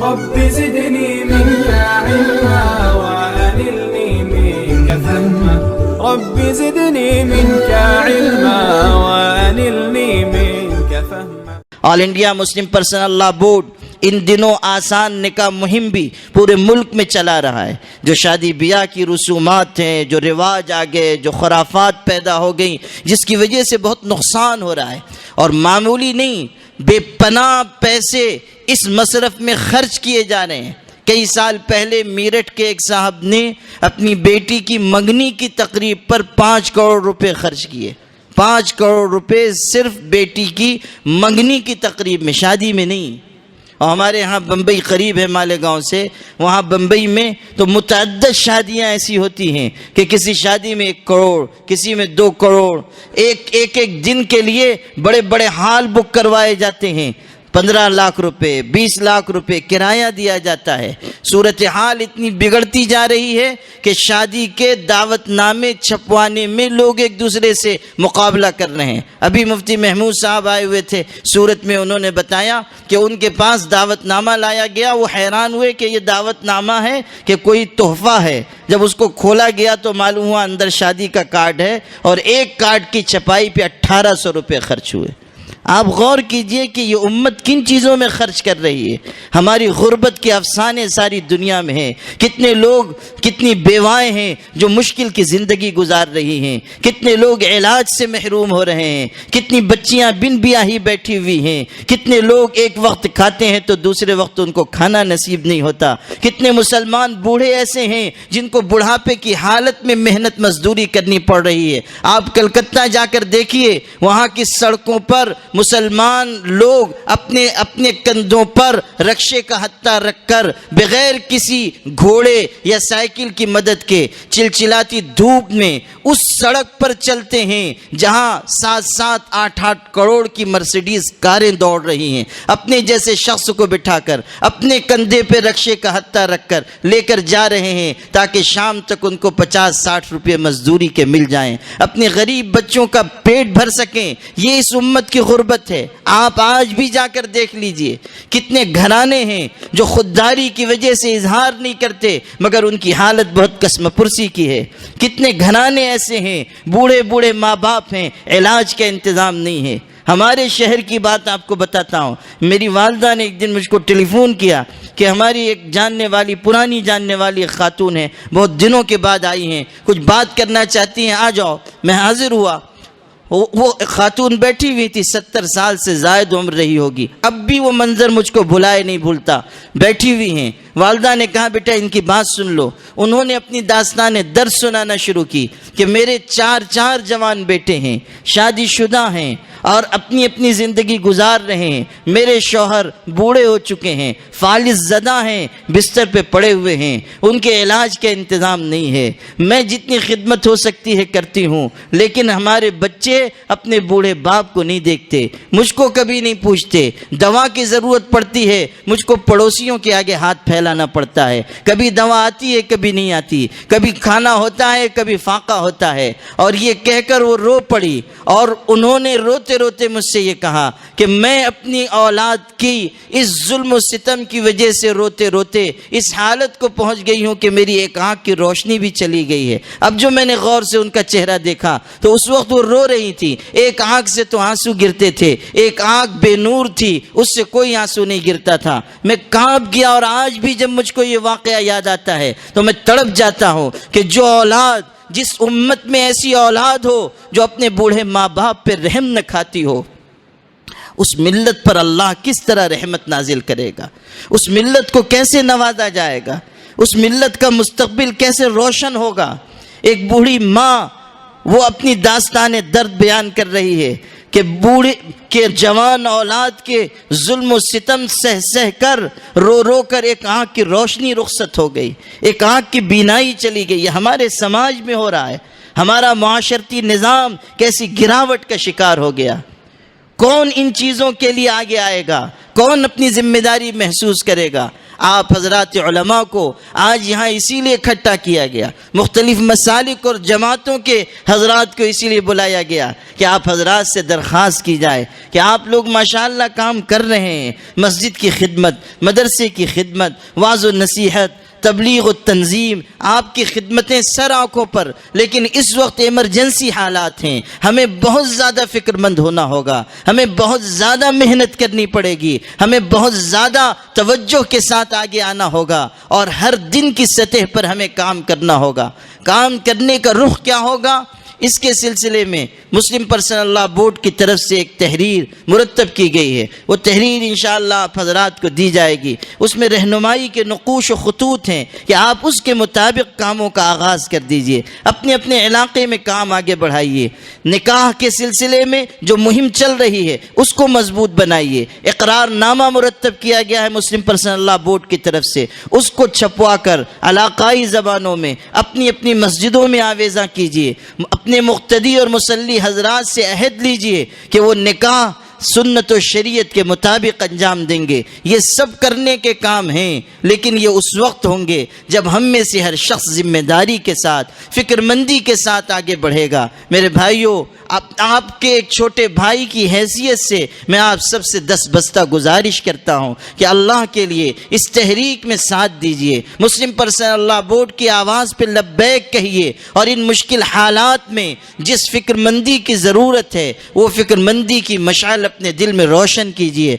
رب زدني منك علما وأنلني منك فهما رب زدني منك علما وأنلني منك فهما۔ آل انڈیا مسلم پرسنل لا بورڈ ان دنوں آسان نکاح مہم بھی پورے ملک میں چلا رہا ہے۔ جو شادی بیاہ کی رسومات ہیں، جو رواج آ گئے، جو خرافات پیدا ہو گئیں، جس کی وجہ سے بہت نقصان ہو رہا ہے، اور معمولی نہیں، بے پناہ پیسے اس مصرف میں خرچ کیے جا رہے ہیں۔ کئی سال پہلے میرٹھ کے ایک صاحب نے اپنی بیٹی کی منگنی کی تقریب پر 5 کروڑ روپے خرچ کیے۔ 5 کروڑ روپے صرف بیٹی کی منگنی کی تقریب میں، شادی میں نہیں۔ اور ہمارے ہاں بمبئی قریب ہے مالیگاؤں سے، وہاں بمبئی میں تو متعدد شادیاں ایسی ہوتی ہیں کہ کسی شادی میں 1 کروڑ، کسی میں 2 کروڑ، ایک دن کے لیے بڑے بڑے ہال بک کروائے جاتے ہیں۔ 15 لاکھ روپے، 20 لاکھ روپے کرایہ دیا جاتا ہے۔ صورتحال اتنی بگڑتی جا رہی ہے کہ شادی کے دعوت نامے چھپوانے میں لوگ ایک دوسرے سے مقابلہ کر رہے ہیں۔ ابھی مفتی محمود صاحب آئے ہوئے تھے سورت میں، انہوں نے بتایا کہ ان کے پاس دعوت نامہ لایا گیا، وہ حیران ہوئے کہ یہ دعوت نامہ ہے کہ کوئی تحفہ ہے۔ جب اس کو کھولا گیا تو معلوم ہوا اندر شادی کا کارڈ ہے، اور ایک کارڈ کی چھپائی پہ 1800 روپے خرچ ہوئے۔ آپ غور کیجئے کہ یہ امت کن چیزوں میں خرچ کر رہی ہے۔ ہماری غربت کے افسانے ساری دنیا میں ہیں۔ کتنے لوگ، کتنی بیوائیں ہیں جو مشکل کی زندگی گزار رہی ہیں، کتنے لوگ علاج سے محروم ہو رہے ہیں، کتنی بچیاں بن بیاہی بیٹھی ہوئی ہیں، کتنے لوگ ایک وقت کھاتے ہیں تو دوسرے وقت ان کو کھانا نصیب نہیں ہوتا، کتنے مسلمان بوڑھے ایسے ہیں جن کو بڑھاپے کی حالت میں محنت مزدوری کرنی پڑ رہی ہے۔ آپ کلکتہ جا کر دیکھیے، وہاں کی سڑکوں پر مسلمان لوگ اپنے کندھوں پر رکشے کا ہتھا رکھ کر بغیر کسی گھوڑے یا سائیکل کی مدد کے چلچلاتی دھوپ میں اس سڑک پر چلتے ہیں جہاں 7-7, 8-8 کروڑ کی مرسیڈیز کاریں دوڑ رہی ہیں۔ اپنے جیسے شخص کو بٹھا کر اپنے کندھے پہ رکشے کا ہتھا رکھ کر لے کر جا رہے ہیں تاکہ شام تک ان کو 50-60 روپے مزدوری کے مل جائیں، اپنے غریب بچوں کا پیٹ بھر سکیں۔ یہ اس امت کی غربت ہے۔ آپ آج بھی جا کر دیکھ لیجئے کتنے گھرانے ہیں جو خودداری کی وجہ سے اظہار نہیں کرتے مگر ان کی حالت بہت قسم پرسی کی ہے۔ کتنے گھرانے ایسے ہیں، بوڑھے بوڑھے ماں باپ ہیں، علاج کا انتظام نہیں ہے۔ ہمارے شہر کی بات آپ کو بتاتا ہوں، میری والدہ نے ایک دن مجھ کو ٹیلی فون کیا کہ ہماری ایک جاننے والی، پرانی جاننے والی ایک خاتون ہے، بہت دنوں کے بعد آئی ہیں، کچھ بات کرنا چاہتی ہیں، آ جاؤ۔ میں حاضر ہوا۔ وہ خاتون بیٹھی ہوئی تھی، 70 سال سے زائد عمر رہی ہوگی، اب بھی وہ منظر مجھ کو بھلائے نہیں بھولتا۔ بیٹھی ہوئی ہیں، والدہ نے کہا بیٹا ان کی بات سن لو۔ انہوں نے اپنی داستان درد سنانا شروع کی کہ میرے 4 جوان بیٹے ہیں، شادی شدہ ہیں اور اپنی زندگی گزار رہے ہیں۔ میرے شوہر بوڑھے ہو چکے ہیں، فالج زدہ ہیں، بستر پہ پڑے ہوئے ہیں، ان کے علاج کا انتظام نہیں ہے۔ میں جتنی خدمت ہو سکتی ہے کرتی ہوں، لیکن ہمارے بچے اپنے بوڑھے باپ کو نہیں دیکھتے، مجھ کو کبھی نہیں پوچھتے۔ دوا کی ضرورت پڑتی ہے، مجھ کو پڑوسیوں کے آگے ہاتھ پھیلانا پڑتا ہے۔ کبھی دوا آتی ہے، کبھی نہیں آتی، کبھی کھانا ہوتا ہے، کبھی فاقہ ہوتا ہے۔ اور یہ کہہ کر وہ رو پڑی، اور انہوں نے روتے روتے مجھ سے یہ کہا کہ میں اپنی اولاد کی اس ظلم و ستم کی وجہ سے روتے روتے اس حالت کو پہنچ گئی ہوں کہ میری ایک آنکھ کی روشنی بھی چلی گئی ہے۔ اب جو میں نے غور سے ان کا چہرہ دیکھا تو اس وقت وہ رو رہی تھی، ایک آنکھ سے تو آنسو گرتے تھے، ایک آنکھ بے نور تھی، اس سے کوئی آنسو نہیں گرتا تھا۔ میں کانپ گیا، اور آج بھی جب مجھ کو یہ واقعہ یاد آتا ہے تو میں تڑپ جاتا ہوں کہ جو اولاد، جس امت میں ایسی اولاد ہو جو اپنے بوڑھے ماں باپ پہ رحم نہ کھاتی ہو، اس ملت پر اللہ کس طرح رحمت نازل کرے گا؟ اس ملت کو کیسے نوازا جائے گا؟ اس ملت کا مستقبل کیسے روشن ہوگا؟ ایک بوڑھی ماں وہ اپنی داستان درد بیان کر رہی ہے کہ بوڑھے کے جوان اولاد کے ظلم و ستم سہ سہ کر رو رو کر ایک آنکھ کی روشنی رخصت ہو گئی، ایک آنکھ کی بینائی چلی گئی۔ یہ ہمارے سماج میں ہو رہا ہے۔ ہمارا معاشرتی نظام کیسی گراوٹ کا شکار ہو گیا۔ کون ان چیزوں کے لیے آگے آئے گا؟ کون اپنی ذمہ داری محسوس کرے گا؟ آپ حضرات علماء کو آج یہاں اسی لیے اکٹھا کیا گیا، مختلف مسالک اور جماعتوں کے حضرات کو اسی لیے بلایا گیا کہ آپ حضرات سے درخواست کی جائے کہ آپ لوگ ماشاءاللہ کام کر رہے ہیں، مسجد کی خدمت، مدرسے کی خدمت، وعظ و نصیحت، تبلیغ و تنظیم، آپ کی خدمتیں سر آنکھوں پر، لیکن اس وقت ایمرجنسی حالات ہیں، ہمیں بہت زیادہ فکر مند ہونا ہوگا، ہمیں بہت زیادہ محنت کرنی پڑے گی، ہمیں بہت زیادہ توجہ کے ساتھ آگے آنا ہوگا، اور ہر دن کی سطح پر ہمیں کام کرنا ہوگا۔ کام کرنے کا رخ کیا ہوگا؟ اس کے سلسلے میں مسلم پرسنل لاء بورڈ کی طرف سے ایک تحریر مرتب کی گئی ہے، وہ تحریر انشاءاللہ آپ حضرات کو دی جائے گی۔ اس میں رہنمائی کے نقوش و خطوط ہیں کہ آپ اس کے مطابق کاموں کا آغاز کر دیجئے، اپنے اپنے علاقے میں کام آگے بڑھائیے، نکاح کے سلسلے میں جو مہم چل رہی ہے اس کو مضبوط بنائیے۔ اقرار نامہ مرتب کیا گیا ہے مسلم پرسنل لاء بورڈ کی طرف سے، اس کو چھپوا کر علاقائی زبانوں میں اپنی اپنی مسجدوں میں آویزاں کیجئے۔ اپنے مقتدی اور مصلی حضرات سے عہد لیجئے کہ وہ نکاح سنت و شریعت کے مطابق انجام دیں گے۔ یہ سب کرنے کے کام ہیں، لیکن یہ اس وقت ہوں گے جب ہم میں سے ہر شخص ذمہ داری کے ساتھ، فکر مندی کے ساتھ آگے بڑھے گا۔ میرے بھائیوں، آپ کے ایک چھوٹے بھائی کی حیثیت سے میں آپ سب سے دست بستہ گزارش کرتا ہوں کہ اللہ کے لیے اس تحریک میں ساتھ دیجئے، مسلم پرسنل لاء بورڈ کی آواز پہ لبیک کہیے، اور ان مشکل حالات میں جس فکر مندی کی ضرورت ہے وہ فکر مندی کی مشعل اپنے دل میں روشن کیجئے۔